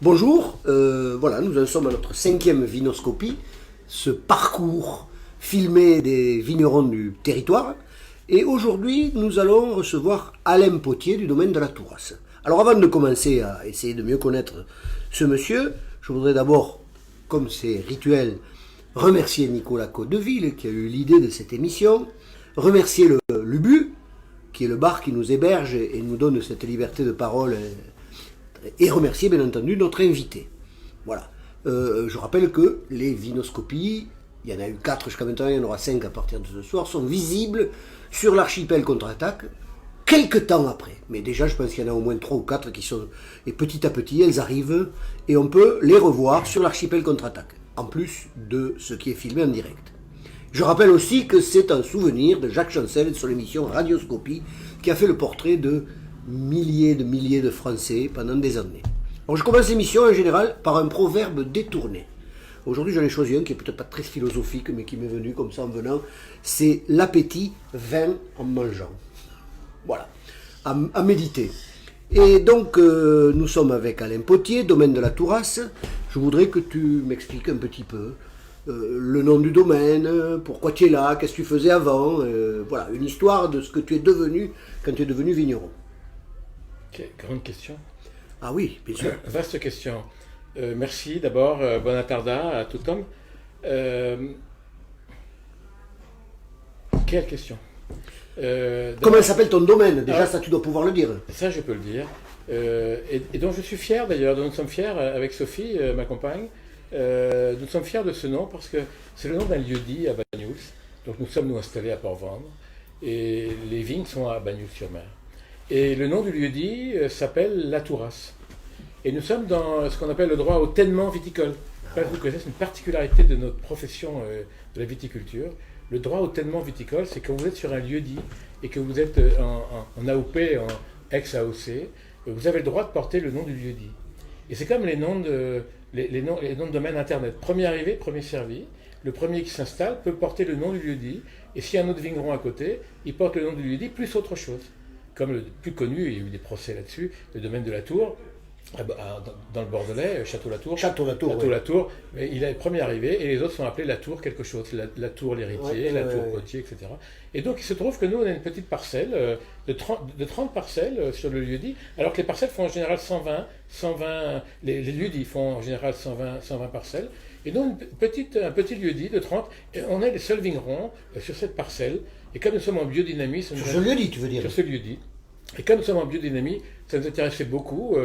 Bonjour, voilà, nous en sommes à notre 5e vinoscopie, ce parcours filmé des vignerons du territoire. Et aujourd'hui, nous allons recevoir Alain Potier du domaine de la Tourasse. Alors avant de commencer à essayer de mieux connaître ce monsieur, je voudrais d'abord, comme c'est rituel, remercier Nicolas Codeville qui a eu l'idée de cette émission, remercier l'UBU, qui est le bar qui nous héberge et nous donne cette liberté de parole, et remercier bien entendu notre invité. Voilà. Je rappelle que les vinoscopies, il y en a eu 4 jusqu'à maintenant, il y en aura 5 à partir de ce soir, sont visibles sur l'archipel Contre-Attaque quelques temps après. Mais déjà, je pense qu'il y en a au moins 3 ou 4 qui sont... Et petit à petit, elles arrivent et on peut les revoir sur l'archipel Contre-Attaque, en plus de ce qui est filmé en direct. Je rappelle aussi que c'est un souvenir de Jacques Chancel sur l'émission Radioscopie qui a fait le portrait de milliers de Français pendant des années. Alors je commence l'émission en général par un proverbe détourné. Aujourd'hui j'en ai choisi un qui est peut-être pas très philosophique mais qui m'est venu comme ça en venant. C'est l'appétit vint en mangeant. Voilà, à méditer. Et donc nous sommes avec Alain Potier, domaine de la Tourasse. Je voudrais que tu m'expliques un petit peu le nom du domaine, pourquoi tu es là, qu'est-ce que tu faisais avant, voilà, une histoire de ce que tu es devenu quand tu es devenu vigneron. Ok, grande question. Ah oui, bien sûr. Vaste question. Merci d'abord, bonne tarda à tout homme. Quelle question. Comment s'appelle ton domaine? Déjà, ça tu dois pouvoir le dire. Ça, je peux le dire. Et dont je suis fier d'ailleurs, dont nous sommes fiers avec Sophie, ma compagne. Nous sommes fiers de ce nom parce que c'est le nom d'un lieu-dit à Banyuls. Donc nous sommes installés à Port-Vendre et les vignes sont à Bagnols-sur-Mer. Et le nom du lieu-dit s'appelle La Tourasse. Et nous sommes dans ce qu'on appelle le droit au tènement viticole. Vous connaissez, c'est une particularité de notre profession de la viticulture. Le droit au tènement viticole, c'est quand vous êtes sur un lieu-dit et que vous êtes en AOP, en ex-AOC, vous avez le droit de porter le nom du lieu-dit. Et c'est comme les noms de domaine internet. Premier arrivé, premier servi. Le premier qui s'installe peut porter le nom du lieu-dit. Et s'il y a un autre vigneron à côté, il porte le nom du lieu-dit plus autre chose. Comme le plus connu, il y a eu des procès là-dessus, le domaine de la Tour, dans le Bordelais, Château-Latour. Château-Latour, mais il est le premier arrivé et les autres sont appelés la Tour quelque chose. La Tour l'héritier, la Tour Potier, etc. Et donc il se trouve que nous, on a une petite parcelle de 30 parcelles sur le lieu-dit, alors que les parcelles font en général 120 les lieux-dits font en général 120 parcelles. Et donc un petit lieu-dit de 30, et on est les seuls vignerons sur cette parcelle. Et comme nous sommes en biodynamie... Sur ce lieu-dit, tu veux dire? Sur ce lieu-dit. Et comme nous sommes en biodynamie, ça nous intéressait beaucoup.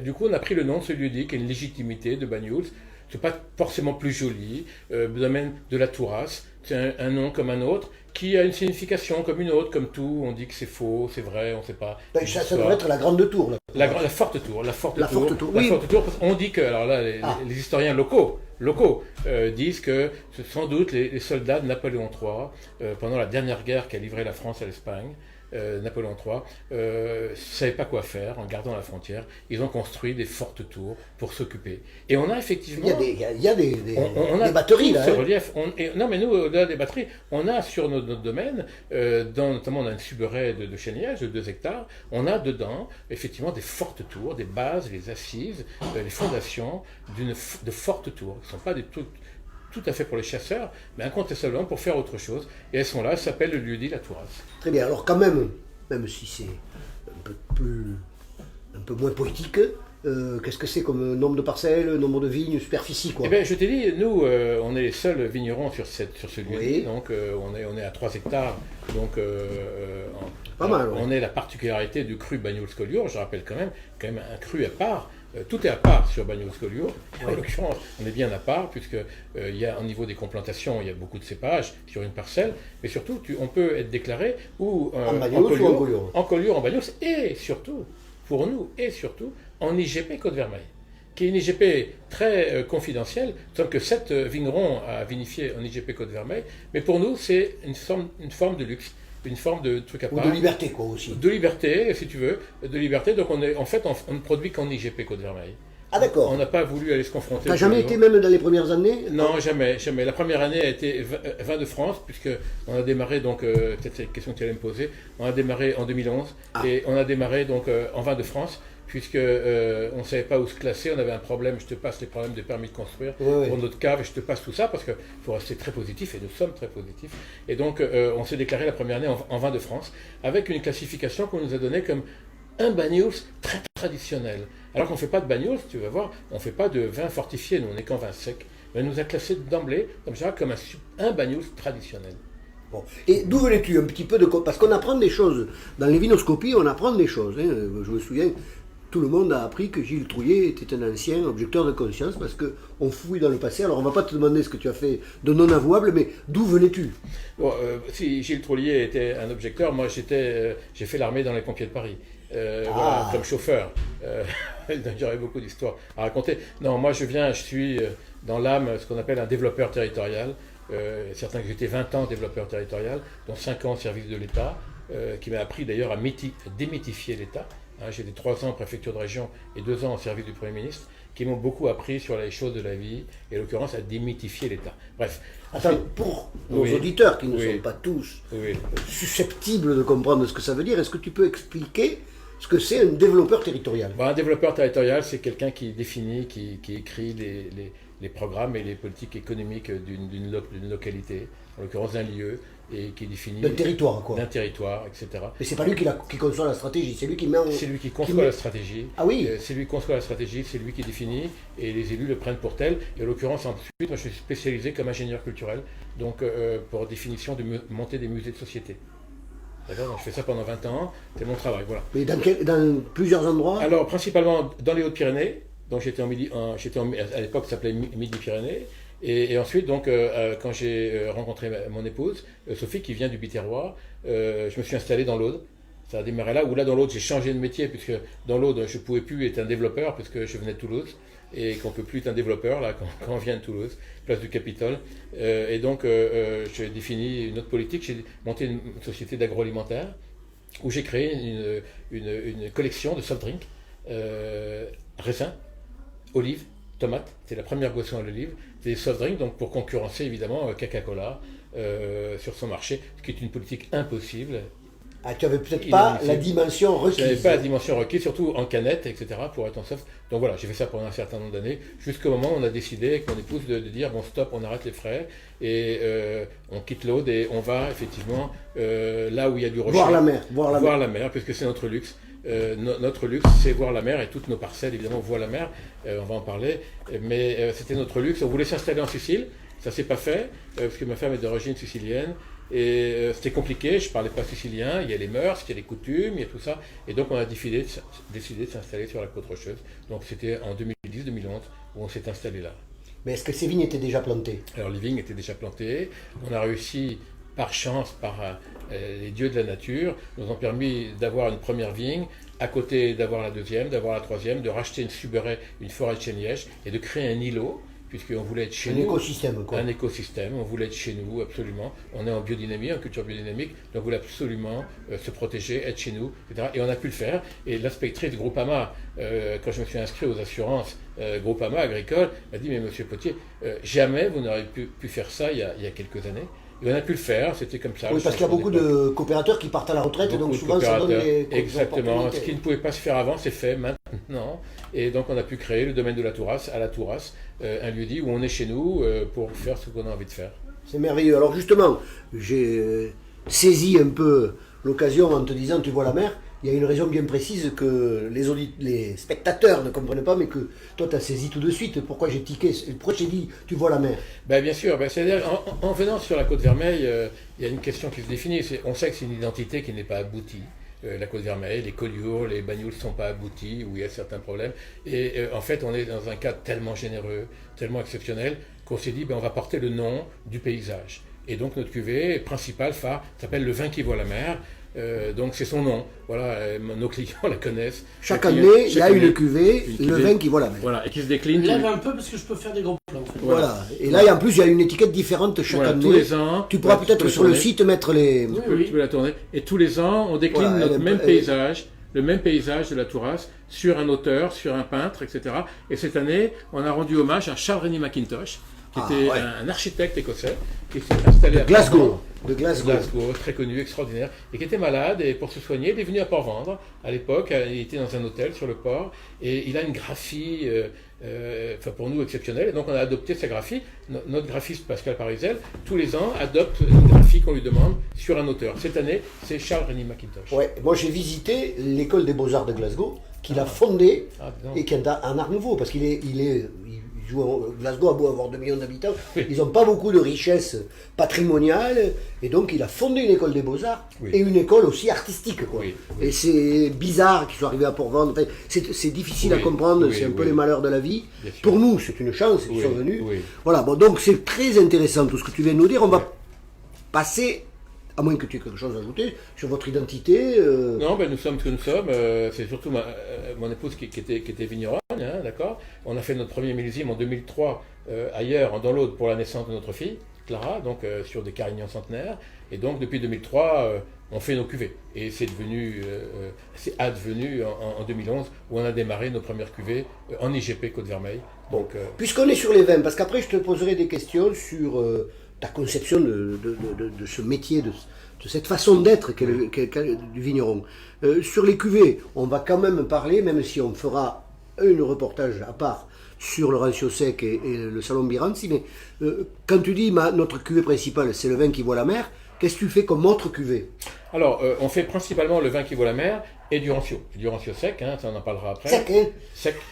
Du coup, on a pris le nom de ce lieu-dit, qui a une légitimité de Banyuls. C'est pas forcément plus joli. Le domaine de la Tourasse, c'est un nom comme un autre, qui a une signification comme une autre, comme tout. On dit que c'est faux, c'est vrai, on ne sait pas. Ça devrait être la grande tour. La forte tour. La forte tour. Oui. La forte tour, parce qu'on dit que, alors là, les historiens locaux disent que c'est sans doute les soldats de Napoléon III, pendant la dernière guerre qu'a livrée la France à l'Espagne, Napoléon III, ne savait pas quoi faire en gardant la frontière. Ils ont construit des fortes tours pour s'occuper. Et on a effectivement... Il y a des batteries là. Ce relief. Non, mais nous, au-delà des batteries, on a sur notre domaine, notamment on a une suberet de chênaillages de 2 hectares, on a dedans effectivement des fortes tours, des bases, les assises, les fondations de fortes tours. Ce ne sont pas des trucs tout à fait pour les chasseurs, mais incontestablement pour faire autre chose. Et elles sont là, elles s'appellent le lieu-dit La Tourasse. Très bien, alors quand même si c'est un peu moins poétique, qu'est-ce que c'est comme nombre de parcelles, nombre de vignes, superficie quoi? Eh bien, je t'ai dit, nous, on est les seuls vignerons sur ce lieu-dit, oui. Donc on est à 3 hectares, donc pas mal, on est la particularité du cru Bagnols-Collioure, je rappelle quand même un cru à part. Tout est à part sur Bagnols-Collioure. En l'occurrence, on est bien à part, puisque il y a, au niveau des complantations, il y a beaucoup de cépages sur une parcelle, mais surtout, on peut être déclaré en Collioure, en Bagnols, et surtout, pour nous, en IGP Côte-Vermeil, qui est une IGP très confidentielle, tant que 7 vignerons à vinifier en IGP Côte-Vermeil, mais pour nous, c'est une forme de luxe. Une forme de truc à part. Ou de liberté, quoi, aussi. De liberté, si tu veux. De liberté, donc on ne produit qu'en IGP Côte-Vermeil. Ah, d'accord. On n'a pas voulu aller se confronter. T'as jamais été même dans les premières années? Non, jamais. La première année a été vin de France, puisque on a démarré, donc, peut-être c'est une question que tu allais me poser, on a démarré en 2011, et on a démarré donc en vin de France, puisque on ne savait pas où se classer, on avait un problème, je te passe les problèmes de permis de construire pour notre cave, et je te passe tout ça, parce qu'il faut rester très positif, et nous sommes très positifs. Et donc on s'est déclaré la première année en vin de France, avec une classification qu'on nous a donnée comme un Banyuls très traditionnel. Alors qu'on ne fait pas de Banyuls, tu vas voir, on ne fait pas de vin fortifié, nous on n'est qu'en vin sec. Mais elle nous a classé d'emblée, comme ça, comme un Banyuls traditionnel. Bon. Et d'où venais-tu un petit peu de... Parce qu'on apprend des choses. Dans les vinoscopies, on apprend des choses. Hein. Je me souviens, tout le monde a appris que Gilles Trouillet était un ancien objecteur de conscience parce qu'on fouille dans le passé. Alors on ne va pas te demander ce que tu as fait de non avouable, mais d'où venais-tu? Bon, si Gilles Trouillet était un objecteur, moi j'ai fait l'armée dans les pompiers de Paris. Voilà, comme chauffeur. J'aurais beaucoup d'histoires à raconter. Non, moi je suis dans l'âme ce qu'on appelle un développeur territorial. Certains que j'étais 20 ans développeur territorial, dont 5 ans au service de l'État, qui m'a appris d'ailleurs à démythifier l'État. Hein, j'ai été 3 ans en préfecture de région et 2 ans au service du Premier ministre, qui m'ont beaucoup appris sur les choses de la vie, et en l'occurrence à démythifier l'État. Bref. Attends, pour nos auditeurs qui ne sont pas tous susceptibles de comprendre ce que ça veut dire, est-ce que tu peux expliquer ce que c'est un développeur territorial? Un développeur territorial, c'est quelqu'un qui définit, qui écrit les programmes et les politiques économiques d'une localité, en l'occurrence d'un lieu, et qui définit... D'un territoire, quoi. D'un territoire, etc. Mais c'est pas lui qui conçoit la stratégie, c'est lui qui met en... C'est lui qui conçoit la stratégie. Ah oui. C'est lui qui conçoit la stratégie, c'est lui qui définit, et les élus le prennent pour tel. Et en l'occurrence, ensuite, moi je suis spécialisé comme ingénieur culturel, donc pour définition de monter des musées de société. D'accord, donc je fais ça pendant 20 ans, c'est mon travail, voilà. Mais dans plusieurs endroits? Alors, principalement dans les Hautes-Pyrénées, donc à l'époque ça s'appelait Midi-Pyrénées, et ensuite, donc, quand j'ai rencontré mon épouse, Sophie, qui vient du Biterrois, je me suis installé dans l'Aude. Ça a démarré là, dans l'Aude, j'ai changé de métier, puisque dans l'Aude, je ne pouvais plus être un développeur, puisque je venais de Toulouse, et qu'on ne peut plus être un développeur, là, quand on vient de Toulouse, place du Capitole. Et donc, j'ai défini une autre politique, j'ai monté une société d'agroalimentaire, où j'ai créé une collection de soft drinks, raisins, olives, tomates, c'est la première boisson à l'olive, des soft drinks, donc pour concurrencer évidemment Coca-Cola sur son marché, ce qui est une politique impossible. Ah, tu n'avais peut-être pas la dimension requise. Je n'avais pas la dimension requise, surtout en canette, etc., pour être en soft. Donc voilà, j'ai fait ça pendant un certain nombre d'années, jusqu'au moment où on a décidé, avec mon épouse, de dire, bon stop, on arrête les frais, et on quitte l'Aude, et on va effectivement là où il y a du rocher. Voir la mer. Voir la mer, puisque c'est notre luxe. Notre luxe, c'est voir la mer, et toutes nos parcelles, évidemment, voient la mer, on va en parler, mais c'était notre luxe. On voulait s'installer en Sicile, ça ne s'est pas fait, parce que ma femme est d'origine sicilienne, et c'était compliqué, je ne parlais pas sicilien, il y a les mœurs, il y a les coutumes, il y a tout ça, et donc on a décidé de s'installer sur la côte rocheuse. Donc c'était en 2010-2011 où on s'est installé là. Mais est-ce que ces vignes étaient déjà plantées? Alors les vignes étaient déjà plantées, on a réussi par chance, par les dieux de la nature, nous ont permis d'avoir une première vigne, à côté d'avoir la deuxième, d'avoir la troisième, de racheter une suberet, une forêt de chêne liège, et de créer un îlot, puisqu'on voulait être chez nous. Un écosystème, quoi. Un écosystème, on voulait être chez nous, absolument. On est en biodynamie, en culture biodynamique, donc on voulait absolument se protéger, être chez nous, etc. Et on a pu le faire. Et l'inspectrice Groupama, quand je me suis inscrit aux assurances Groupama agricole, m'a dit, mais monsieur Potier, jamais vous n'aurez pu faire ça il y a quelques années. Et on a pu le faire, c'était comme ça. Oui, parce qu'il y a beaucoup de coopérateurs qui partent à la retraite, et donc souvent ça donne des... Exactement, ce qui ne pouvait pas se faire avant, c'est fait maintenant. Et donc on a pu créer le domaine de la Tourasse, à la Tourasse, un lieu-dit où on est chez nous pour faire ce qu'on a envie de faire. C'est merveilleux. Alors justement, j'ai saisi un peu l'occasion en te disant, tu vois la mer. Il y a une raison bien précise que les spectateurs ne comprennent pas, mais que toi tu as saisi tout de suite. Pourquoi j'ai tiqué? Pourquoi j'ai dit tu vois la mer? Bien sûr, c'est-à-dire en venant sur la Côte Vermeille, il y a une question qui se définit. On sait que c'est une identité qui n'est pas aboutie. La Côte Vermeille, les Collioures, les Banyuls ne sont pas aboutis, où il y a certains problèmes. Et en fait, on est dans un cadre tellement généreux, tellement exceptionnel, qu'on s'est dit on va porter le nom du paysage. Et donc notre cuvée principale, phare, s'appelle le vin qui voit la mer. Donc c'est son nom, voilà, nos clients la connaissent. Chaque année, il y a une cuvée, le vin qui voit la mer. Voilà, et qui se décline. Lève un peu parce que je peux faire des gros plans. En fait. Voilà. Et là, en plus, il y a une étiquette différente chaque année. Tous les ans. Tu pourras peut-être sur le site mettre les... Tu peux la tourner. Et tous les ans, on décline notre même paysage, le même paysage de la Tourasse, sur un auteur, sur un peintre, etc. Et cette année, on a rendu hommage à Charles Rennie Mackintosh, qui était un architecte écossais, qui s'est installé à Glasgow. Glasgow, très connu, extraordinaire, et qui était malade, et pour se soigner, il est venu à Port-Vendre. À l'époque, il était dans un hôtel sur le port, et il a une graphie, pour nous, exceptionnelle, et donc on a adopté sa graphie. Notre graphiste Pascal Parizel, tous les ans, adopte une graphie qu'on lui demande sur un auteur. Cette année, c'est Charles Rennie Mackintosh. Ouais, moi j'ai visité l'école des beaux-arts de Glasgow, qu'il a fondée, et qui est un art nouveau, parce il joue Glasgow a beau avoir 2 millions d'habitants, ils n'ont pas beaucoup de richesses patrimoniales, et donc il a fondé une école des beaux-arts, et une école aussi artistique, quoi. Et c'est bizarre qu'ils soient arrivés à Port-Vendre, enfin, c'est difficile à comprendre, c'est un peu les malheurs de la vie. Pour nous, c'est une chance qu'ils sont venus. Voilà, bon, donc c'est très intéressant tout ce que tu viens de nous dire. On va passer, à moins que tu aies quelque chose à ajouter, sur votre identité. Non, ben nous sommes ce que nous sommes. C'est surtout mon épouse qui était vigneronne, hein, d'accord. On a fait notre premier millésime en 2003 ailleurs, dans l'Aude, pour la naissance de notre fille, Clara, donc sur des Carignans centenaires. Et donc depuis 2003, on fait nos cuvées. Et c'est advenu en 2011, où on a démarré nos premières cuvées en IGP Côte-Vermeille. Donc, puisqu'on est sur les vins, parce qu'après je te poserai des questions sur ta conception de ce métier, de cette façon d'être du vigneron. Sur les cuvées, on va quand même parler, même si on fera un reportage à part sur le Rancio Sec et le Salon Biranzi, mais quand tu dis notre cuvée principale, c'est le vin qui voit la mer, qu'est-ce que tu fais comme autre cuvée? Alors, on fait principalement le vin qui vaut la mer et du Rancio sec, hein, ça on en parlera après. Sec, hein?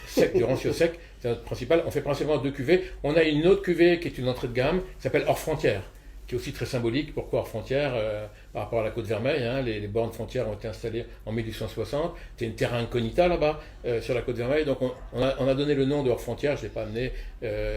Sec, du Rancio sec, c'est notre principal. On fait principalement 2 cuvées. On a une autre cuvée qui est une entrée de gamme, qui s'appelle Hors Frontières, qui est aussi très symbolique. Pourquoi Hors Frontières? Par rapport à la Côte-Vermeille, hein, les bornes frontières ont été installées en 1860. C'est une terra incognita là-bas, sur la Côte-Vermeille. Donc on a donné le nom de Hors Frontières, je ne l'ai pas amené.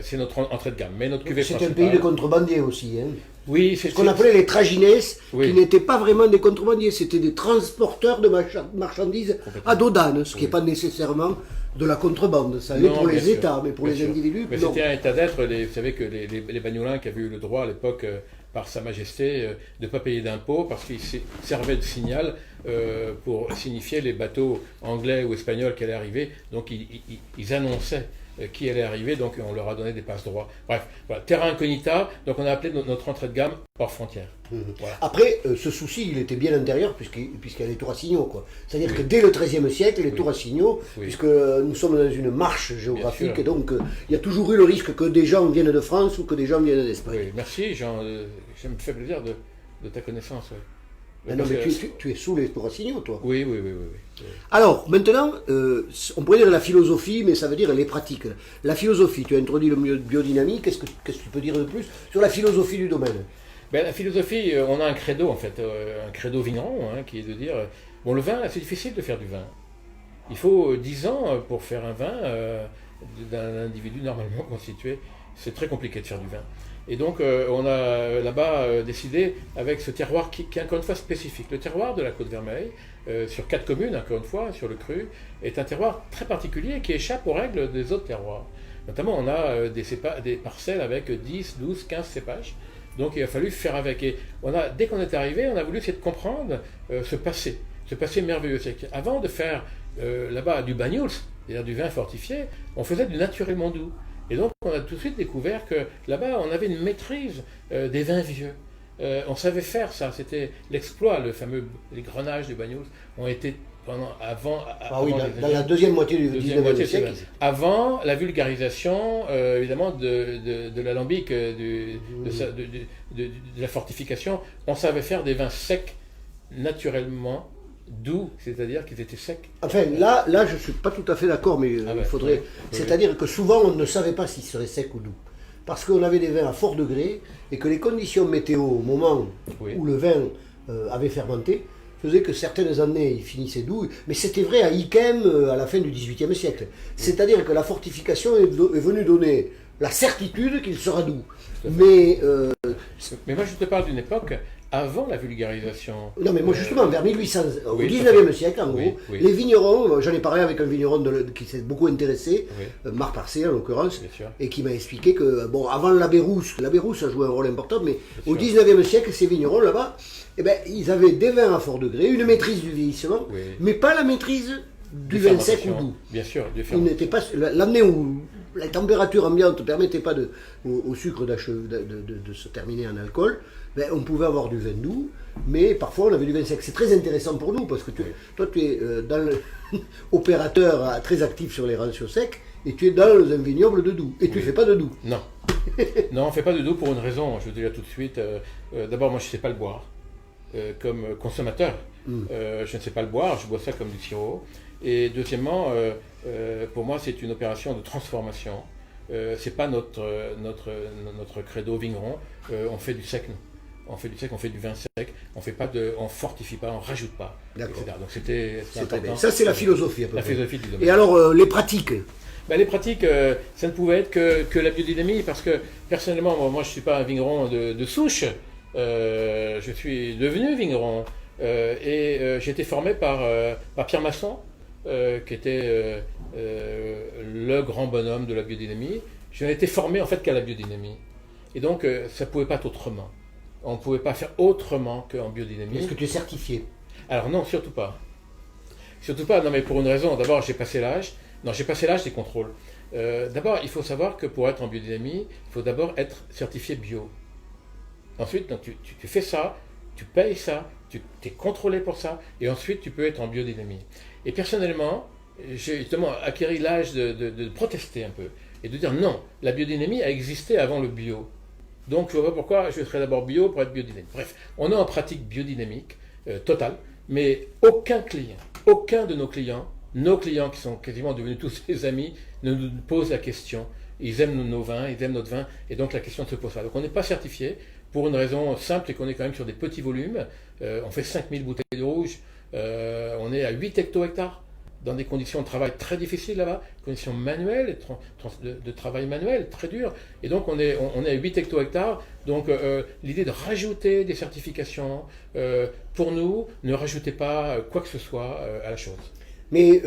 C'est notre entrée de gamme. Mais notre cuvée principale... C'est un pays de contrebandiers aussi, hein? Oui, c'est ce qu'on appelait les tragines, qui n'étaient pas vraiment des contrebandiers, c'était des transporteurs de marchandises à dos d'âne, ce qui n'est pas nécessairement de la contrebande. Ça allait pour les États, mais pour les individus, mais c'était un état d'être. Vous savez que les Bagnolins qui avaient eu le droit à l'époque, par Sa Majesté, de ne pas payer d'impôts, parce qu'ils servaient de signal pour signifier les bateaux anglais ou espagnols qui allaient arriver. Donc ils annonçaient qui allait arriver, donc on leur a donné des passe-droits. Bref, voilà, terra incognita, donc on a appelé notre entrée de gamme Hors Frontières. Voilà. Après, ce souci, il était bien antérieur, puisqu'il y a les tours à signaux, quoi. C'est-à-dire que dès le XIIIe siècle, les tours à signaux, puisque nous sommes dans une marche géographique, et donc il y a toujours eu le risque que des gens viennent de France ou que des gens viennent d'Espagne. Oui, merci, Jean, ça me fait plaisir de ta connaissance. Non, mais tu es sous les tours à signaux, toi. Oui. Alors, maintenant, on pourrait dire la philosophie, mais ça veut dire les pratiques. La philosophie, tu as introduit le biodynamique, qu'est-ce que tu peux dire de plus sur la philosophie du domaine? Ben, la philosophie, on a un credo, en fait, un credo vigneron, hein, qui est de dire, bon, le vin, c'est difficile de faire du vin. Il faut 10 ans pour faire un vin d'un individu normalement constitué. C'est très compliqué de faire du vin. Et donc, on a là-bas décidé, avec ce terroir qui est encore une fois spécifique. Le terroir de la Côte-Vermeille, sur 4 communes, encore une fois, sur le cru, est un terroir très particulier qui échappe aux règles des autres terroirs. Notamment, on a des parcelles avec 10, 12, 15 cépages. Donc, il a fallu faire avec. Et dès qu'on est arrivé, on a voulu essayer de comprendre ce passé merveilleux. Avant de faire là-bas du Banyuls, c'est-à-dire du vin fortifié, on faisait du naturellement doux. Et donc, on a tout de suite découvert que là-bas, on avait une maîtrise des vins vieux. On savait faire ça, c'était l'exploit, les grenages du Banyuls ont été avant dans la deuxième moitié du XIXe siècle. Avant la vulgarisation, évidemment, de l'alambic, de la fortification, on savait faire des vins secs naturellement doux, c'est-à-dire qu'ils étaient secs. Enfin, là, je ne suis pas tout à fait d'accord, mais il faudrait... C'est-à-dire que souvent, on ne savait pas s'ils seraient secs ou doux. Parce qu'on avait des vins à fort degré, et que les conditions météo, au moment où le vin avait fermenté, faisaient que certaines années, il finissait doux. Mais c'était vrai à Yquem, à la fin du XVIIIe siècle. C'est-à-dire que la fortification est venue donner la certitude qu'il sera doux. Mais moi, je te parle d'une époque avant la vulgarisation. Non, mais moi, justement, vers 1800, au XIXe siècle, en gros, les vignerons, j'en ai parlé avec un vigneron qui s'est beaucoup intéressé, Marc Parcé en l'occurrence, et qui m'a expliqué que, bon, avant la Bérousse a joué un rôle important, mais au XIXe siècle, ces vignerons là-bas, ils avaient des vins à fort degré, une maîtrise du vieillissement, mais pas la maîtrise du vin sec ou doux. Bien sûr, du Il n'était pas l'année où la température ambiante ne permettait pas au sucre de se terminer en alcool, ben, on pouvait avoir du vin doux, mais parfois on avait du vin sec. C'est très intéressant pour nous parce que toi tu es opérateur très actif sur les ratios secs et tu es dans un vignoble de doux et tu ne fais pas de doux. Non. Non, on ne fait pas de doux pour une raison, je vous dis là tout de suite. D'abord, moi je ne sais pas le boire comme consommateur. Je ne sais pas le boire, je bois ça comme du sirop. Et deuxièmement, pour moi, c'est une opération de transformation. C'est pas notre credo vigneron. On fait du sec, nous. On fait du sec, on fait du vin sec. On fortifie pas, on rajoute pas, etc. Donc c'est important. Ça, c'est la philosophie. La philosophie du domaine. Et alors, les pratiques. Ben, les pratiques, ça ne pouvait être que la biodynamie, parce que personnellement, moi je ne suis pas un vigneron de souche. Je suis devenu vigneron. J'ai été formé par Pierre Masson, qui était le grand bonhomme de la biodynamie. Je n'ai été formé en fait qu'à la biodynamie. Et donc ça ne pouvait pas être autrement. On ne pouvait pas faire autrement qu'en biodynamie. Est-ce que tu es certifié? Alors non, surtout pas. Surtout pas, non mais pour une raison. D'abord j'ai passé l'âge. Non, j'ai passé l'âge des contrôles. D'abord, il faut savoir que pour être en biodynamie, il faut d'abord être certifié bio. Ensuite, donc, tu fais ça, tu payes ça, tu es contrôlé pour ça, et ensuite tu peux être en biodynamie. Et personnellement, j'ai justement acquis l'âge de protester un peu, et de dire non, la biodynamie a existé avant le bio. Donc je ne vois pas pourquoi je serais d'abord bio pour être biodynamique. Bref, on est en pratique biodynamique totale, mais aucun de nos clients qui sont quasiment devenus tous des amis, ne nous posent la question. Ils aiment nos vins, ils aiment notre vin, et donc la question ne se pose pas. Donc on n'est pas certifié, pour une raison simple, et qu'on est quand même sur des petits volumes. On fait 5000 bouteilles de rouge, on est à 8 hecto-hectares, dans des conditions de travail très difficiles là-bas, conditions manuelles, de travail manuel très dures. Et donc on est à 8 hecto-hectares, donc l'idée de rajouter des certifications, pour nous, ne rajoutez pas quoi que ce soit à la chose. Mais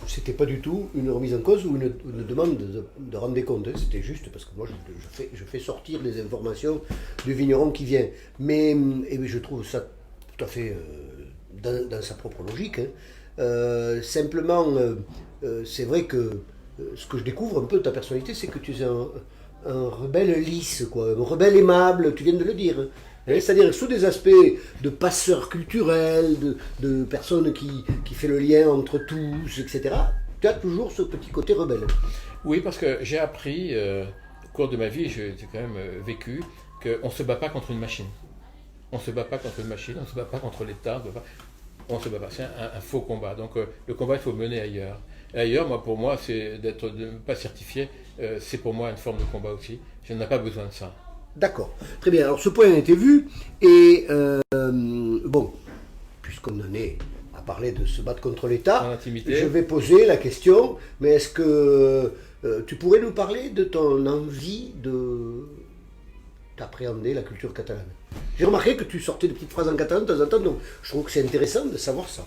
c'était pas du tout une remise en cause ou une demande de rendre des comptes. Hein. C'était juste parce que moi je fais sortir les informations du vigneron qui vient. Mais je trouve ça tout à fait dans sa propre logique. Hein. Simplement, c'est vrai que ce que je découvre un peu de ta personnalité, c'est que tu es un rebelle lisse, quoi, un rebelle aimable, tu viens de le dire. Hein. C'est-à-dire sous des aspects de passeur culturel, de personne qui fait le lien entre tous, etc., tu as toujours ce petit côté rebelle. Oui, parce que j'ai appris, au cours de ma vie, j'ai quand même vécu, qu'on ne se bat pas contre une machine. On ne se bat pas contre une machine, on ne se bat pas contre l'État, on ne se bat pas. C'est un faux combat. Donc le combat, il faut le mener ailleurs. Et ailleurs, pour moi, c'est de ne pas certifié, c'est pour moi une forme de combat aussi. Je n'ai pas besoin de ça. D'accord, très bien. Alors ce point a été vu, et bon, puisqu'on en est à parler de se battre contre l'État, je vais poser la question, mais est-ce que tu pourrais nous parler de ton envie d'appréhender la culture catalane? J'ai remarqué que tu sortais des petites phrases en catalan de temps en temps, donc je trouve que c'est intéressant de savoir ça.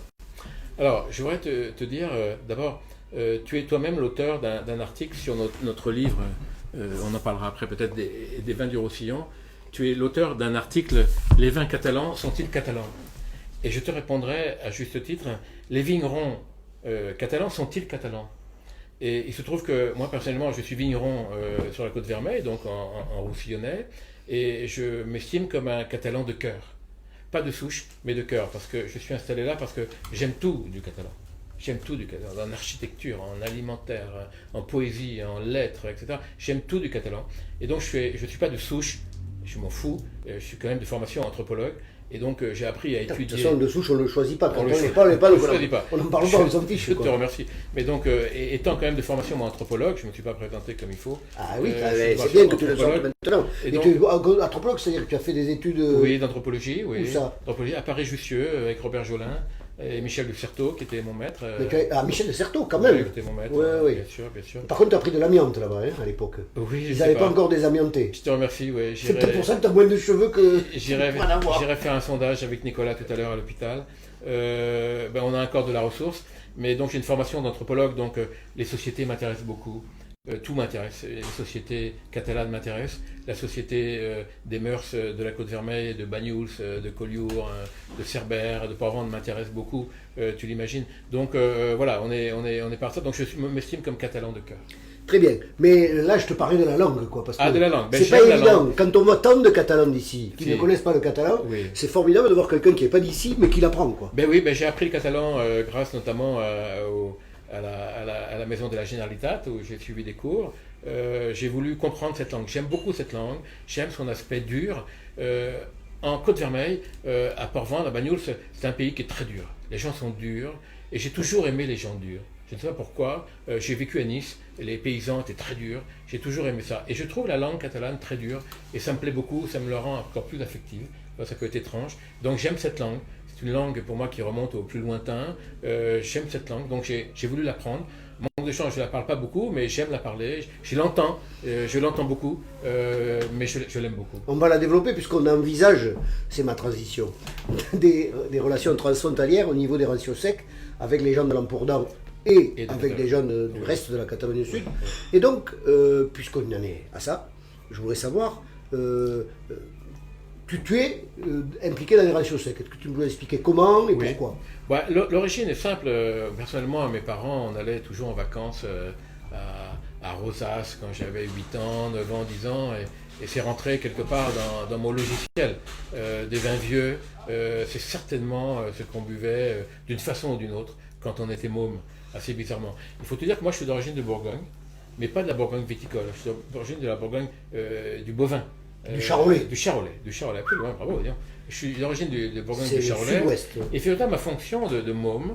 Alors, je voudrais te dire, d'abord, tu es toi-même l'auteur d'un article sur notre livre. On en parlera après peut-être des vins du Roussillon. Tu es l'auteur d'un article « Les vins catalans sont-ils catalans ?» Et je te répondrai à juste titre « Les vignerons catalans sont-ils catalans ?» Et il se trouve que moi personnellement je suis vigneron sur la côte Vermeille, donc en Roussillonnais, et je m'estime comme un catalan de cœur. Pas de souche, mais de cœur, parce que je suis installé là parce que j'aime tout du catalan. J'aime tout du catalan, en architecture, en alimentaire, en poésie, en lettres, etc. J'aime tout du catalan. Et donc je ne suis pas de souche, je m'en fous, je suis quand même de formation anthropologue. Et donc j'ai appris à étudier... De toute façon, de souche, on ne le choisit pas. On ne choisit pas. On n'en parle pas, on s'en fiche. Je te remercie. Mais donc, étant quand même de formation moi, anthropologue, je ne me suis pas présenté comme il faut. Ah oui, c'est bien que tu le sortes maintenant. Et donc, tu es anthropologue, c'est-à-dire que tu as fait des études... Oui, d'anthropologie, oui. Où ça? D'anthropologie à Paris-Jussieu, avec Robert Jolin. Et Michel de Certeau, qui était mon maître. Michel de Certeau, quand même. Oui, qui était mon maître, oui. Bien sûr, bien sûr. Par contre, tu as pris de l'amiante là-bas, hein, à l'époque. Oui, ils n'avaient pas encore désamianté. Je te remercie, oui. C'est peut-être pour ça que tu as moins de cheveux que... J'irai faire un sondage avec Nicolas tout à l'heure à l'hôpital. On a encore de la ressource. Mais donc, j'ai une formation d'anthropologue, donc les sociétés m'intéressent beaucoup. Tout m'intéresse. La société catalane m'intéresse, la société des mœurs de la Côte-Vermeille, de Banyuls, de Collioure, de Cerbère, de Port-Vendres m'intéresse beaucoup, tu l'imagines. Donc voilà, on est par ça. Donc je m'estime comme catalan de cœur. Très bien. Mais là, je te parlais de la langue, quoi. Parce que de la langue. Ben, c'est pas la évident. langue. Quand on voit tant de Catalans d'ici qui Si. ne connaissent pas le catalan, Oui. c'est formidable de voir quelqu'un qui n'est pas d'ici, mais qui l'apprend, quoi. Ben oui, ben j'ai appris le catalan grâce notamment à la maison de la Generalitat où j'ai suivi des cours. J'ai voulu comprendre cette langue. J'aime beaucoup cette langue. J'aime son aspect dur. En Côte-Vermeille, à Port-Vendres, à Banyuls, c'est un pays qui est très dur. Les gens sont durs et j'ai toujours aimé les gens durs. Je ne sais pas pourquoi. J'ai vécu à Nice. Les paysans étaient très durs. J'ai toujours aimé ça. Et je trouve la langue catalane très dure. Et ça me plaît beaucoup. Ça me le rend encore plus affective. Ça peut être étrange. Donc j'aime cette langue. C'est une langue pour moi qui remonte au plus lointain. J'aime cette langue. Donc j'ai voulu l'apprendre. Manque de chance, je ne la parle pas beaucoup, mais j'aime la parler. Je l'entends beaucoup, mais je l'aime beaucoup. On va la développer puisqu'on envisage, c'est ma transition, des relations transfrontalières au niveau des ratios secs avec les gens de l'Empourdan et avec les gens du reste de la Catalogne du Sud. Et donc, puisqu'on en est à ça, je voudrais savoir, tu es impliqué dans les ratios secs. Est-ce que tu nous expliquer comment et pourquoi? Ouais, l'origine est simple. Personnellement, mes parents, on allait toujours en vacances à Rosas quand j'avais 8 ans, 9 ans, 10 ans, et c'est rentré quelque part dans mon logiciel. Des vins vieux, c'est certainement ce qu'on buvait d'une façon ou d'une autre quand on était môme, assez bizarrement. Il faut te dire que moi je suis d'origine de Bourgogne, mais pas de la Bourgogne viticole, je suis d'origine de la Bourgogne du bovin. Du Charolais. Du Charolais, plus loin, bravo. Disons. Je suis d'origine de Bourgogne C'est du Charolais. sud-ouest. Et finalement, ma fonction de môme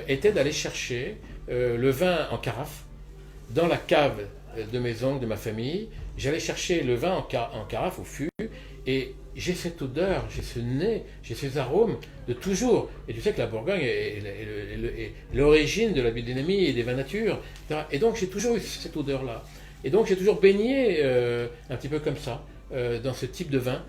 était d'aller chercher le vin en carafe dans la cave de mes oncles, de ma famille. J'allais chercher le vin en carafe, au fût, et j'ai cette odeur, j'ai ce nez, j'ai ces arômes de toujours. Et tu sais que la Bourgogne est l'origine de la biodynamie et des vins nature. Etc. Et donc j'ai toujours eu cette odeur-là. Et donc j'ai toujours baigné un petit peu comme ça, dans ce type de vin,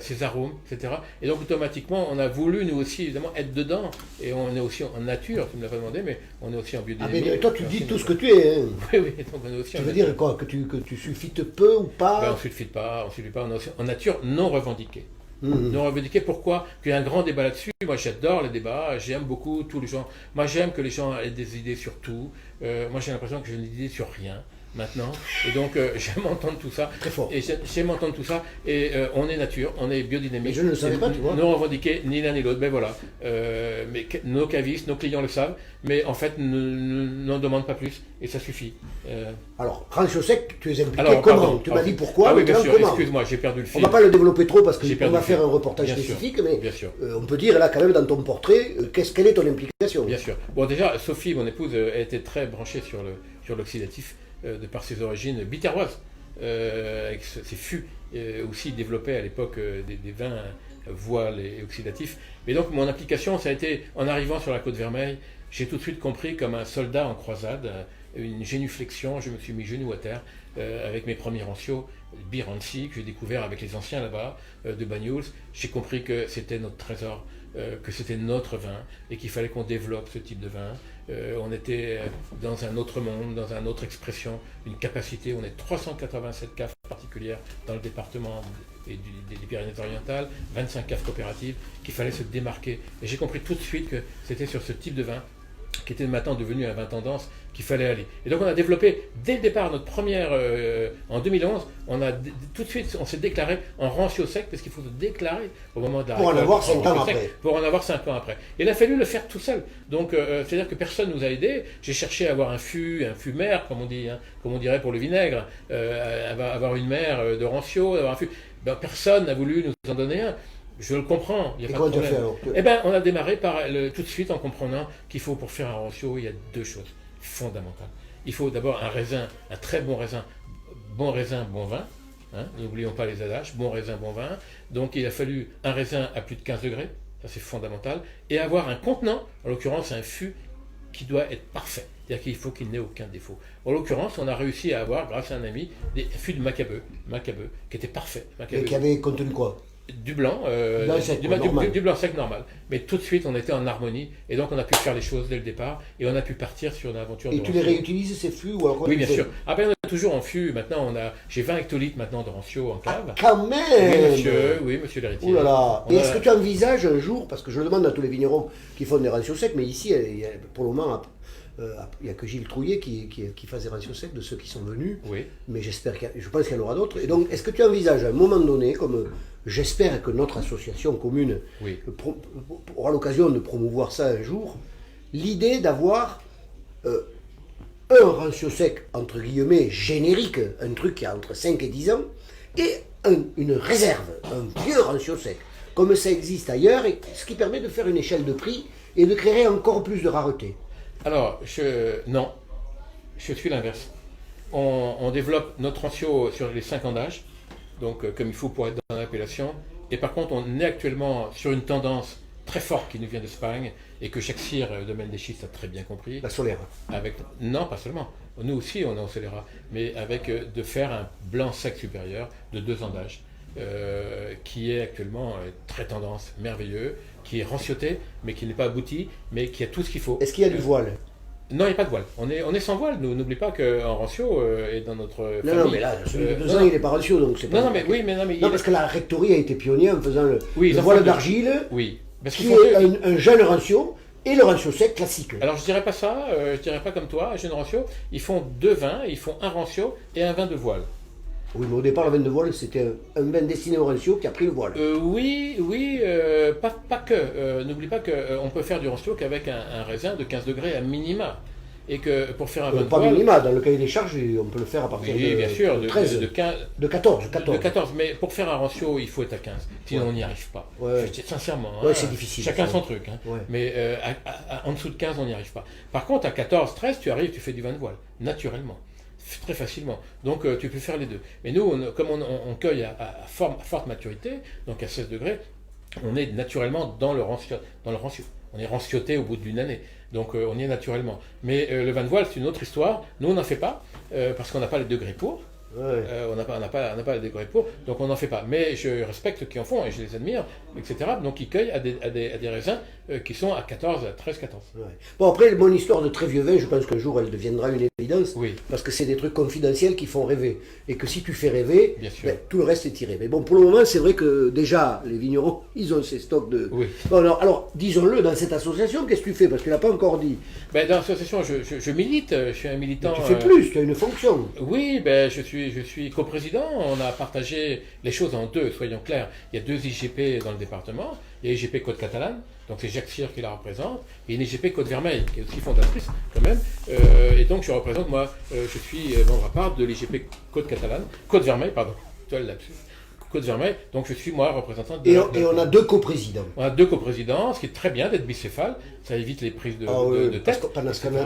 ces arômes, etc. Et donc automatiquement, on a voulu nous aussi évidemment être dedans. Et on est aussi en nature, tu ne me l'as pas demandé, mais on est aussi en biodynamie. Ah mais toi tu dis tout ce que tu es. Hein. Oui, donc on est aussi tu en veux nature. dire quoi? Que tu sulfites peu ou pas? Ben, on ne sulfite pas, on est aussi en nature non revendiquée. Non revendiquée, pourquoi? Il y a un grand débat là-dessus. Moi j'adore les débats, j'aime beaucoup tous les gens. Moi j'aime que les gens aient des idées sur tout. Moi j'ai l'impression que je n'ai d'idées sur rien maintenant, et donc j'aime entendre tout ça. Très fort. Et j'aime entendre tout ça, et on est nature, on est biodynamique. Mais je ne le savais pas, tu vois. Non revendiqué, ni l'un ni l'autre, ben voilà. Mais nos cavistes, nos clients le savent, mais en fait n'en demandent pas plus, et ça suffit. Alors, rancio sec, tu es impliqué Alors, comment? pardon, Tu m'as dit pourquoi, Ah oui, mais bien sûr, comment? excuse-moi, j'ai perdu le On fil. ne va pas le développer trop parce J'ai qu'on perdu va le faire fil. un reportage Bien sûr. spécifique, mais Bien sûr. on peut dire là quand même dans ton portrait, quelle est ton implication? Bien sûr. Bon, déjà, Sophie, mon épouse, a été très branchée sur l'oxydatif, de par ses origines biterroises, avec ses fûts aussi développés à l'époque des vins voiles et oxydatifs. Mais donc, mon implication, ça a été, en arrivant sur la Côte-Vermeille, j'ai tout de suite compris, comme un soldat en croisade, une génuflexion, je me suis mis genou à terre, avec mes premiers rancios, Biranci, que j'ai découvert avec les anciens là-bas, de Banyuls. J'ai compris que c'était notre trésor, que c'était notre vin, et qu'il fallait qu'on développe ce type de vin. On était dans un autre monde, dans une autre expression, une capacité. On est 387 caves particulières dans le département des Pyrénées-Orientales, 25 caves coopératives, qu'il fallait se démarquer. Et j'ai compris tout de suite que c'était sur ce type de vin, qui était maintenant devenu un vin tendance, qu'il fallait aller. Et donc on a développé, dès le départ, notre première, en 2011, tout de suite, on s'est déclaré en rancio sec, parce qu'il faut se déclarer au moment de la Pour en récolte, avoir 5 ans sec, après. pour en avoir 5 ans après. Et il a fallu le faire tout seul. Donc, c'est-à-dire que personne ne nous a aidés. J'ai cherché à avoir un fût mère, comme on dit, hein, comme on dirait pour le vinaigre, avoir une mère de rancio, avoir un fût. Ben, personne n'a voulu nous en donner un. Je le comprends, il n'y a Et pas de comment tu as fait problème. alors? Eh ben, on a démarré tout de suite en comprenant qu'il faut, pour faire un rancio, il y a 2 choses fondamentales. Il faut d'abord un raisin, un très bon raisin, bon vin. Hein, n'oublions pas les adages, bon raisin, bon vin. Donc il a fallu un raisin à plus de 15 degrés, ça c'est fondamental, et avoir un contenant, en l'occurrence un fût qui doit être parfait, c'est-à-dire qu'il faut qu'il n'ait aucun défaut. En l'occurrence, on a réussi à avoir, grâce à un ami, des fûts de Macabeu, qui étaient parfaits. Et qui avait contenu quoi? du blanc, Blanc sec, normal. du blanc sec normal. Mais tout de suite, on était en harmonie et donc on a pu faire les choses dès le départ et on a pu partir sur une aventure. Et de tu les rancio. réutilises ces fûts ou alors Oui, bien sûr. Après, on est toujours en fût. Maintenant, j'ai 20 hectolitres maintenant de rancio en Ah, cave. quand même Oui, monsieur l'héritier. Ouh là là. On Et a- est-ce que tu envisages un jour, parce que je le demande à tous les vignerons qui font des rations secs, mais ici, pour le moment, il n'y a que Gilles Trouillet qui fasse des rations secs de ceux qui sont venus. Oui. Mais je pense qu'il y en aura d'autres. Et donc, est-ce que tu envisages à un moment donné, comme j'espère que notre association commune Oui. aura l'occasion de promouvoir ça un jour, l'idée d'avoir un rancio sec, entre guillemets, générique, un truc qui a entre 5 et 10 ans, et une réserve, un vieux rancio sec, comme ça existe ailleurs, et ce qui permet de faire une échelle de prix et de créer encore plus de rareté. Alors, non, je suis l'inverse. On développe notre rancio sur les 5 ans d'âge, donc comme il faut pour être dans l'appellation. Et par contre, on est actuellement sur une tendance très forte qui nous vient d'Espagne et que Jacques Cyr, domaine des schistes, a très bien compris. La solaire. Non, pas seulement. Nous aussi, on est en scélérat, mais avec de faire un blanc sec supérieur de 2 ans d'âge, qui est actuellement très tendance, merveilleux, qui est rancioté, mais qui n'est pas abouti, mais qui a tout ce qu'il faut. Est-ce qu'il y a du voile? Non, il n'y a pas de voile. On est sans voile. N'oublie pas qu'en rancio est dans notre famille. Non, mais là, celui de 2 ans, non, il n'est pas rancio, donc c'est pas... non, mais oui, mais non, mais Non, parce que la rectorie a été pionnière en faisant le Oui, ils en voile font d'argile, oui, parce qui qu'ils font est deux. un jeune rancio, et le rancio sec classique. Alors je dirais pas ça. Je dirais pas comme toi, jeune rancio. Ils font 2 vins. Ils font un rancio et un vin de voile. Oui, mais au départ, le vin de voile, c'était un vin destiné au rancio qui a pris le voile. Oui, pas que. N'oublie pas qu'on peut faire du rancio qu'avec un raisin de 15 degrés à minima. Et que pour faire un vin de Pas voile... minima, dans le cahier des charges, on peut le faire à partir Oui, de, bien sûr, de 13, de 15, de 14, de 14. Mais pour faire un rancio, il faut être à 15. Sinon, Ouais. on n'y arrive pas. Ouais. Sincèrement. Ouais, hein, c'est difficile, Chacun ça. son truc. Hein. Ouais. Mais en dessous de 15, on n'y arrive pas. Par contre, à 14, 13, tu arrives, tu fais du vin de voile. Naturellement. Très facilement. Donc, tu peux faire les deux. Mais nous, comme on cueille à forte maturité, donc à 16 degrés, on est naturellement dans le rancio. On est rancioté au bout d'une année. Donc on y est naturellement. Mais le vin de voile, c'est une autre histoire. Nous, on n'en fait pas, parce qu'on n'a pas les degrés pour. Ouais. On n'a pas les degrés pour, donc on n'en fait pas. Mais je respecte ceux qui en font et je les admire, etc. Donc ils cueillent à des raisins qui sont à 14, à 13, 14. Ouais. Bon, après, mon histoire de très vieux vin, je pense qu'un jour, elle deviendra une évidence. Oui. Parce que c'est des trucs confidentiels qui font rêver. Et que si tu fais rêver, Bien sûr. ben, tout le reste est tiré. Mais bon, pour le moment, c'est vrai que déjà, les vignerons, ils ont ces stocks de... Oui. Bon, alors disons-le, dans cette association, qu'est-ce que tu fais? Parce qu'il n'a pas encore dit. Ben, dans l'association, je milite, je suis un militant. Tu fais plus, tu as une fonction. Oui, ben, je suis coprésident. On a partagé les choses en deux, soyons clairs. Il y a 2 IGP dans le département. Il y a IGP Côte Catalane, donc c'est Jacques Cyr qui la représente, et une IGP Côte Vermeille, qui est aussi fondatrice quand même. Et donc je représente, moi, je suis membre à part de l'IGP Côte Catalane, Côte Vermeille, pardon, tu as le lapsus. Côte Vermeille, donc je suis moi représentant de... Et on a 2 coprésidents. On a 2 coprésidents, ce qui est très bien d'être bicéphale, ça évite les prises de, Ah oui, de parce tête.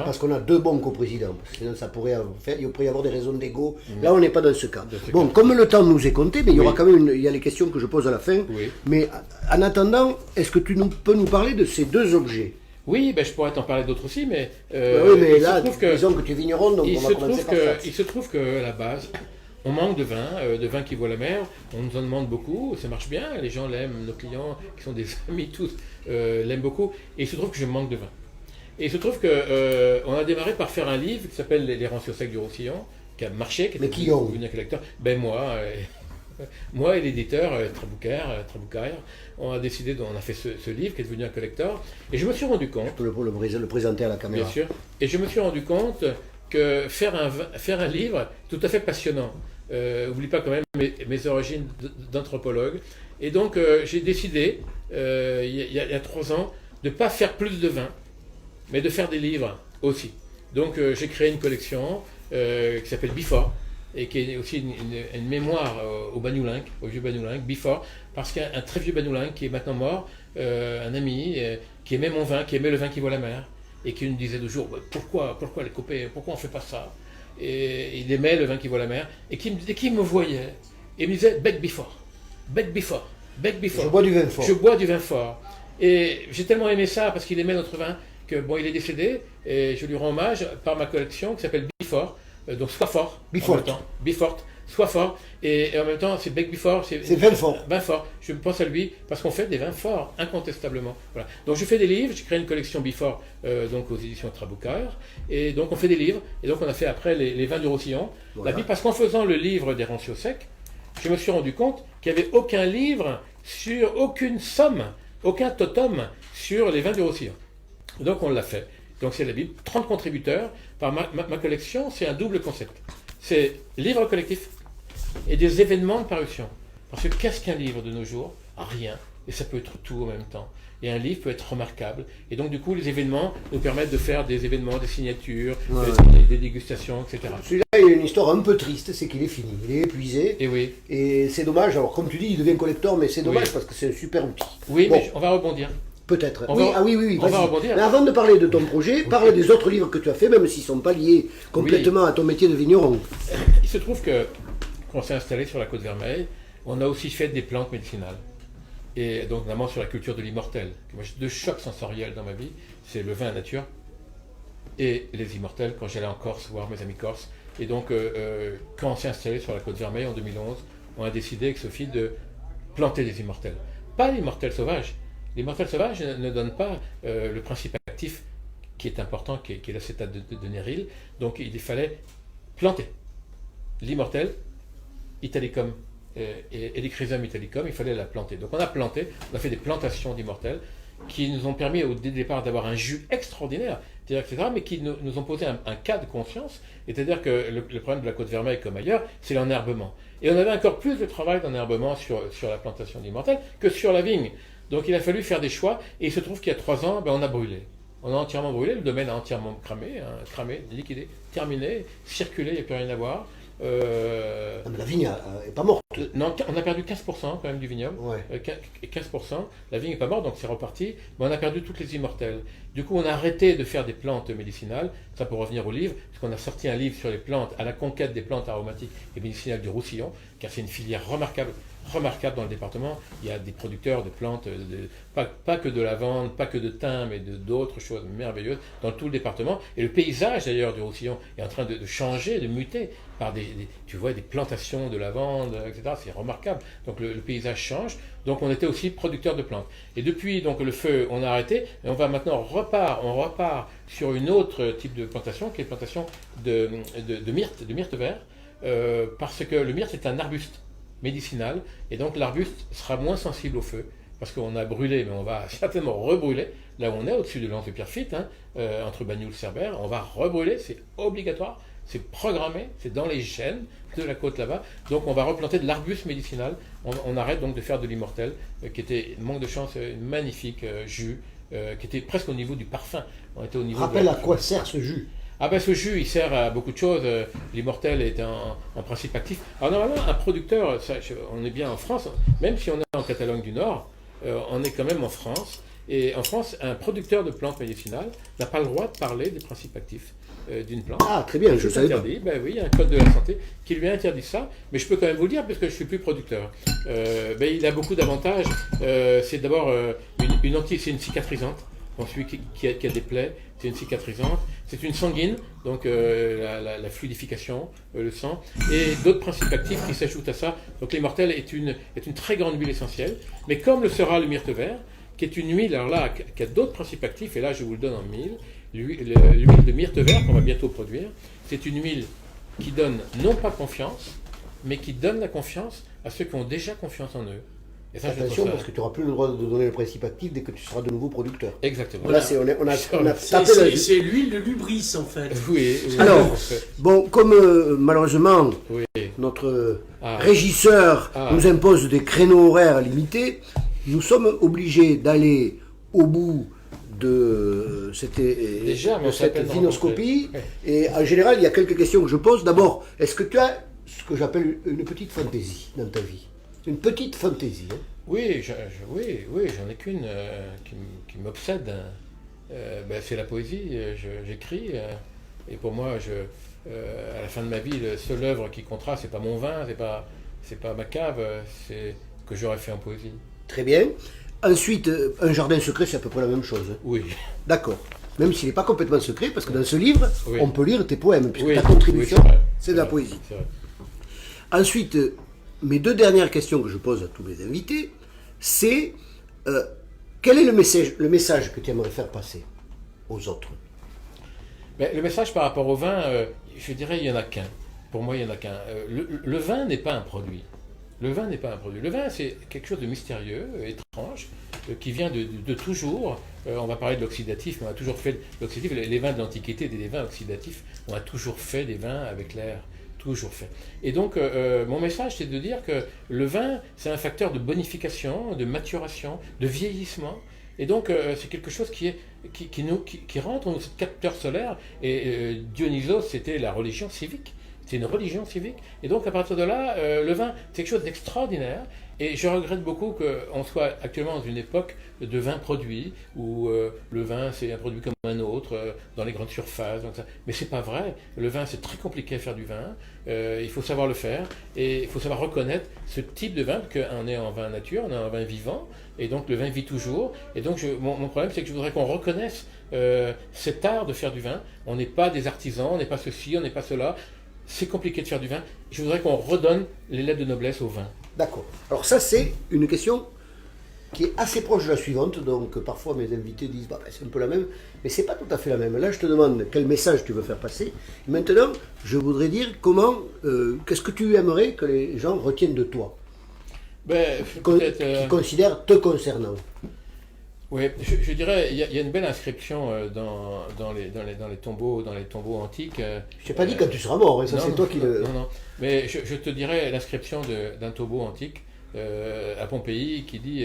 parce qu'on a 2 bons coprésidents. Sinon, ça pourrait il pourrait y avoir des raisons d'ego. Là, on n'est pas dans ce cas. Bon, comme le temps nous est compté, mais il y aura Oui. quand même il y a les questions que je pose à la fin. Oui. Mais en attendant, est-ce que tu peux nous parler de ces 2 objets? Oui, ben, je pourrais t'en parler d'autres aussi, mais... Oui, mais il là, se trouve que... disons que tu es vigneron, donc Il on se, va commencer trouve par ça. il se trouve que à la base, on manque de vin qui voit la mer. On nous en demande beaucoup, ça marche bien. Les gens l'aiment, nos clients, qui sont des amis tous, l'aiment beaucoup. Et il se trouve que je manque de vin. Et il se trouve que on a démarré par faire un livre qui s'appelle Les Rancios secs du Roussillon, qui a marché, qui Mais était qui ont devenu un collecteur. Ben moi et l'éditeur Traboucaire, on a décidé, on a fait ce livre qui est devenu un collector. Et je me suis rendu compte, Tu peux le présenter à la caméra. bien sûr. Et je me suis rendu compte que faire un livre tout à fait passionnant. N'oublie pas quand même mes origines d'anthropologue. Et donc j'ai décidé, il y a 3 ans, de ne pas faire plus de vin, mais de faire des livres aussi. Donc j'ai créé une collection qui s'appelle Before, et qui est aussi une mémoire au Bagnoulin, au vieux Bagnoulin, Before, parce qu'un très vieux Bagnoulin qui est maintenant mort, un ami, qui aimait mon vin, qui aimait le vin qui voit la mer, et qui nous disait toujours pourquoi les copains, pourquoi on fait pas ça? Et il aimait le vin qui voit la mer, et qui me voyait, et me disait bec before, bec before, bec before. Je bois du vin fort. Je bois du vin fort. Et j'ai tellement aimé ça parce qu'il aimait notre vin que bon, il est décédé, et je lui rends hommage par ma collection qui s'appelle Before, donc sois fort. Before. En même temps. Before. soit fort. Et en même temps, c'est Bec Bifort, C'est vin fort. vin fort. Je pense à lui parce qu'on fait des vins forts, incontestablement. Voilà. Donc je fais des livres, j'ai créé une collection Bifort donc aux éditions Traboucard. Et donc on fait des livres. Et donc on a fait après les vins du Roussillon. Voilà. Parce qu'en faisant le livre des Rancio Secs, je me suis rendu compte qu'il n'y avait aucun livre sur aucune somme, aucun totem sur les vins du Roussillon. Donc on l'a fait. Donc c'est la Bible, 30 contributeurs. Par ma collection, c'est un double concept. C'est livre collectif et des événements de parution. Parce que qu'est-ce qu'un livre de nos jours? Rien. Et ça peut être tout en même temps. Et un livre peut être remarquable. Et donc du coup, les événements nous permettent de faire des événements, des signatures, des dégustations, etc. Celui-là, il a une histoire un peu triste, c'est qu'il est fini, il est épuisé. Et oui. Et c'est dommage, alors comme tu dis, il devient collector, mais c'est dommage parce que c'est un super outil. Oui, Bon. mais on va rebondir. Peut-être. On Oui, va- oui, on va vas-y. rebondir. Mais avant de parler de ton projet, parle des autres livres que tu as fait, même s'ils ne sont pas liés complètement à ton métier de vigneron. Il se trouve que quand on s'est installé sur la Côte Vermeille, on a aussi fait des plantes médicinales. Et donc notamment sur la culture de l'immortel. Moi j'ai deux chocs sensoriels dans ma vie, c'est le vin nature et les immortels quand j'allais en Corse voir mes amis corses. Et donc quand on s'est installé sur la Côte Vermeille en 2011, on a décidé avec Sophie de planter des immortels. Pas l'immortel sauvage. L'immortel sauvage ne donne pas le principe actif qui est important, qui est l'acétate de Néryl. Donc il fallait planter l'immortel italicum et les Chrysum italicum, il fallait la planter. Donc on a planté, on a fait des plantations d'immortels qui nous ont permis au départ d'avoir un jus extraordinaire, etc., mais qui nous ont posé un cas de conscience, c'est-à-dire que le problème de la Côte Vermeille comme ailleurs, c'est l'enherbement. Et on avait encore plus de travail d'enherbement sur la plantation d'immortels que sur la vigne. Donc il a fallu faire des choix, et il se trouve qu'il y a 3 ans, on a brûlé. On a entièrement brûlé, le domaine a entièrement cramé, liquidé, terminé, circulé, il n'y a plus rien à voir. Non, mais la vigne n'est pas morte. Non, on a perdu 15% quand même du vignoble. Ouais. 15%, la vigne n'est pas morte, donc c'est reparti, mais on a perdu toutes les immortelles. Du coup, on a arrêté de faire des plantes médicinales, ça pour revenir au livre, parce qu'on a sorti un livre sur les plantes, à la conquête des plantes aromatiques et médicinales du Roussillon, car c'est une filière remarquable dans le département. Il y a des producteurs de plantes, pas que de lavande, pas que de thym, mais d'autres choses merveilleuses dans tout le département. Et le paysage d'ailleurs du Roussillon est en train de changer, de muter par tu vois, des plantations de lavande, etc. C'est remarquable. Donc le paysage change. Donc on était aussi producteur de plantes. Et depuis donc le feu, on a arrêté. Et on repart sur une autre type de plantation, qui est la plantation de myrte vert, parce que le myrte est un arbuste médicinal, et donc l'arbuste sera moins sensible au feu, parce qu'on a brûlé, mais on va certainement rebrûler, là où on est, au-dessus de l'anse de Pierrefitte, entre Bagnoul et Cerbère, on va rebrûler, c'est obligatoire, c'est programmé, c'est dans les gènes de la côte là-bas, donc on va replanter de l'arbuste médicinal, on arrête donc de faire de l'immortel, qui était, manque de chance, magnifique jus, qui était presque au niveau du parfum. On était au niveau Rappelle à quoi sert ce jus. Ah ben ce jus, il sert à beaucoup de choses. L'immortel est en principe actif. Alors normalement, un producteur, on est bien en France, même si on est en Catalogne du Nord, on est quand même en France. Et en France, un producteur de plantes médicinales n'a pas le droit de parler des principes actifs d'une plante. Ah, très bien, je C'est savais pas. interdit. Ben oui, il y a un code de la santé qui lui interdit ça, mais je peux quand même vous le dire parce que je suis plus producteur. Il a beaucoup d'avantages. C'est d'abord c'est une cicatrisante. Pour celui qui a des plaies, c'est une cicatrisante. C'est une sanguine, donc la fluidification, le sang, et d'autres principes actifs qui s'ajoutent à ça. Donc l'immortel est une très grande huile essentielle, mais comme le sera le myrte vert, qui est une huile, alors là, qui a d'autres principes actifs, et là je vous le donne en mille, l'huile de myrte vert qu'on va bientôt produire, c'est une huile qui donne non pas confiance, mais qui donne la confiance à ceux qui ont déjà confiance en eux. Et ça, Attention, parce que tu n'auras plus le droit de donner le principe actif dès que tu seras de nouveau producteur. Exactement. Là, on a tapé la... C'est l'huile de lubris en fait. Oui. Alors, bon, comme malheureusement oui. notre régisseur Ah. nous impose des créneaux horaires limités, nous sommes obligés d'aller au bout de cette vinoscopie. Ouais. Et en général, il y a quelques questions que je pose. D'abord, est-ce que tu as ce que j'appelle une petite fantaisie dans ta vie? Une petite fantaisie. Hein? Oui, j'en ai qu'une qui m'obsède. C'est la poésie. J'écris. Et pour moi, à la fin de ma vie, la seule œuvre qui comptera, c'est pas mon vin, c'est pas ma cave, c'est que j'aurais fait en poésie. Très bien. Ensuite, un jardin secret, c'est à peu près la même chose. Hein? Oui. D'accord. Même s'il n'est pas complètement secret, parce que dans ce livre, Oui. on peut lire tes poèmes, puisque Oui. ta contribution, Oui, c'est de la poésie. C'est vrai. Ensuite, mes deux dernières questions que je pose à tous mes invités, c'est quel est le message que tu aimerais faire passer aux autres? Mais le message par rapport au vin, je dirais il n'y en a qu'un. Pour moi, il n'y en a qu'un. Le vin n'est pas un produit. Le vin n'est pas un produit. Le vin, c'est quelque chose de mystérieux, étrange, qui vient de toujours. On va parler de l'oxydatif, mais on a toujours fait l'oxydatif. Les vins de l'Antiquité étaient des vins oxydatifs. On a toujours fait des vins avec l'air. Toujours fait. Et donc, mon message, c'est de dire que le vin, c'est un facteur de bonification, de maturation, de vieillissement. Et donc, c'est quelque chose qui rentre dans ce capteur solaire. Et Dionysos, c'était la religion civique. C'est une religion civique. Et donc, à partir de là, le vin, c'est quelque chose d'extraordinaire. Et je regrette beaucoup qu'on soit actuellement dans une époque de vin produit, où le vin, c'est un produit comme un autre, dans les grandes surfaces. Donc ça. Mais c'est pas vrai. Le vin, c'est très compliqué à faire du vin. Il faut savoir le faire. Et il faut savoir reconnaître ce type de vin, parce qu'on est en vin nature, on est en vin vivant. Et donc, le vin vit toujours. Et donc, mon problème, c'est que je voudrais qu'on reconnaisse cet art de faire du vin. On n'est pas des artisans, on n'est pas ceci, on n'est pas cela. C'est compliqué de faire du vin. Je voudrais qu'on redonne les lettres de noblesse au vin. D'accord. Alors ça, c'est une question qui est assez proche de la suivante. Donc parfois mes invités disent bah, c'est un peu la même, mais c'est pas tout à fait la même. Là, je te demande quel message tu veux faire passer. Et maintenant, je voudrais dire qu'est-ce que tu aimerais que les gens retiennent de toi, qui considèrent te concernant. Oui, je dirais, il y a une belle inscription dans les tombeaux antiques. Je t'ai pas dit quand tu seras mort, hein, ça non, c'est toi qui le... Non. Mais je te dirais l'inscription d'un tombeau antique à Pompéi qui dit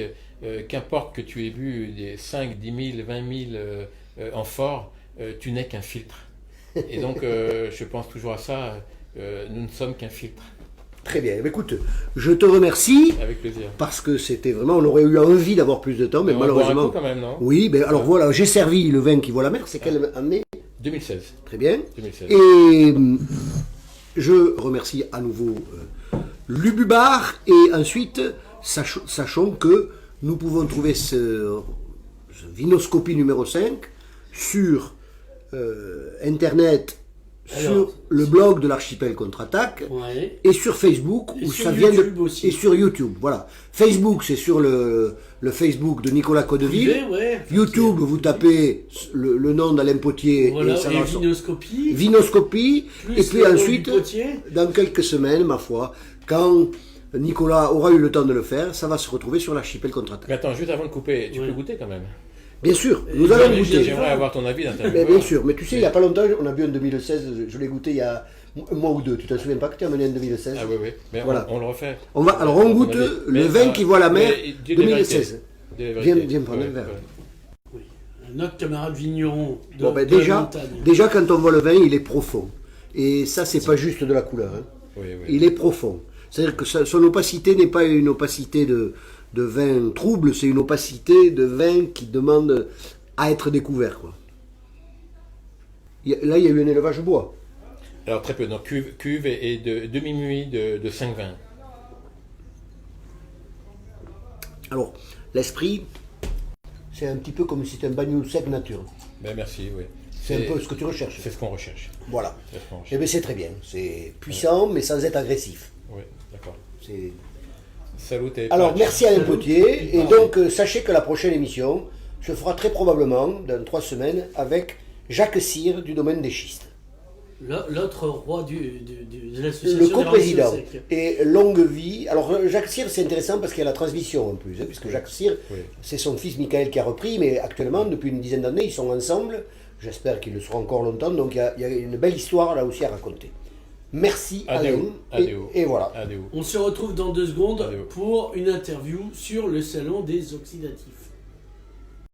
qu'importe que tu aies bu des 5, 10 000, 20 000 amphores, tu n'es qu'un filtre. Et donc, je pense toujours à ça, nous ne sommes qu'un filtre. Très bien. Écoute, je te remercie. Avec plaisir. Parce que c'était vraiment, on aurait eu envie d'avoir plus de temps, mais malheureusement. Un coup quand même, non? Oui, mais alors voilà, j'ai servi le vin qui voit la mer. C'est quelle année? 2016. Très bien. 2016. Et je remercie à nouveau Lububar. Et ensuite, sachons que nous pouvons trouver ce Vinoscopie numéro 5 sur Internet. Sur le blog de l'Archipel Contre-Attaque, ouais. Et sur Facebook, et où sur ça vient YouTube aussi. et sur YouTube. Voilà. Facebook, c'est sur le Facebook de Nicolas Codeville. Ouais, YouTube, vous tapez le nom d'Alain Potier voilà, et ça et va Vinoscopie. Vinoscopie. Plus Et puis le nom ensuite, du potier. dans quelques semaines, ma foi, quand Nicolas aura eu le temps de le faire, ça va se retrouver sur l'Archipel Contre-Attaque. Mais attends, juste avant de couper, tu peux goûter quand même. Bien sûr, nous allons goûter. J'aimerais avoir ton avis d'interview. Mais bien sûr, mais tu sais, il n'y a pas longtemps, on a bu en 2016, je l'ai goûté il y a un mois ou deux. Tu t'en souviens pas que tu as mené en 2016? Ah oui, mais voilà. On le refait. Alors on goûte le vin qui voit la mer 2016. Viens prendre un verre. Oui. Notre camarade vigneron de, Bon, ben de la déjà, montagne. quand on voit le vin, il est profond. Et ça, c'est pas juste de la couleur. Hein. Oui. Il est profond. C'est-à-dire que son opacité n'est pas une opacité de vin trouble, c'est une opacité de vin qui demande à être découvert. Quoi. Là, il y a eu un élevage bois. Alors très peu, donc cuve et de demi-muit de 5 vins. Alors, l'esprit, c'est un petit peu comme si c'était un bagnou sec nature. Ben merci, oui. C'est un peu ce que tu recherches. C'est ce qu'on recherche. Voilà. C'est ce qu'on recherche. Eh bien, c'est très bien. C'est puissant, mais sans être agressif. Oui, d'accord. C'est... Salut et Alors, patch. merci Alain Potier. Et donc, sachez que la prochaine émission se fera très probablement dans 3 semaines avec Jacques Cyr du domaine des schistes. L'autre roi de l'association. Le coprésident. des races secs. Et longue vie. Alors, Jacques Cyr, c'est intéressant parce qu'il y a la transmission en plus. Hein, puisque Jacques Cyr, c'est son fils Michael qui a repris. Mais actuellement, depuis une dizaine d'années, ils sont ensemble. J'espère qu'ils le seront encore longtemps. Donc, il y a une belle histoire là aussi à raconter. Merci Alain. Et voilà. Adéo. On se retrouve dans 2 secondes Adéo. pour une interview sur le salon des oxydatifs.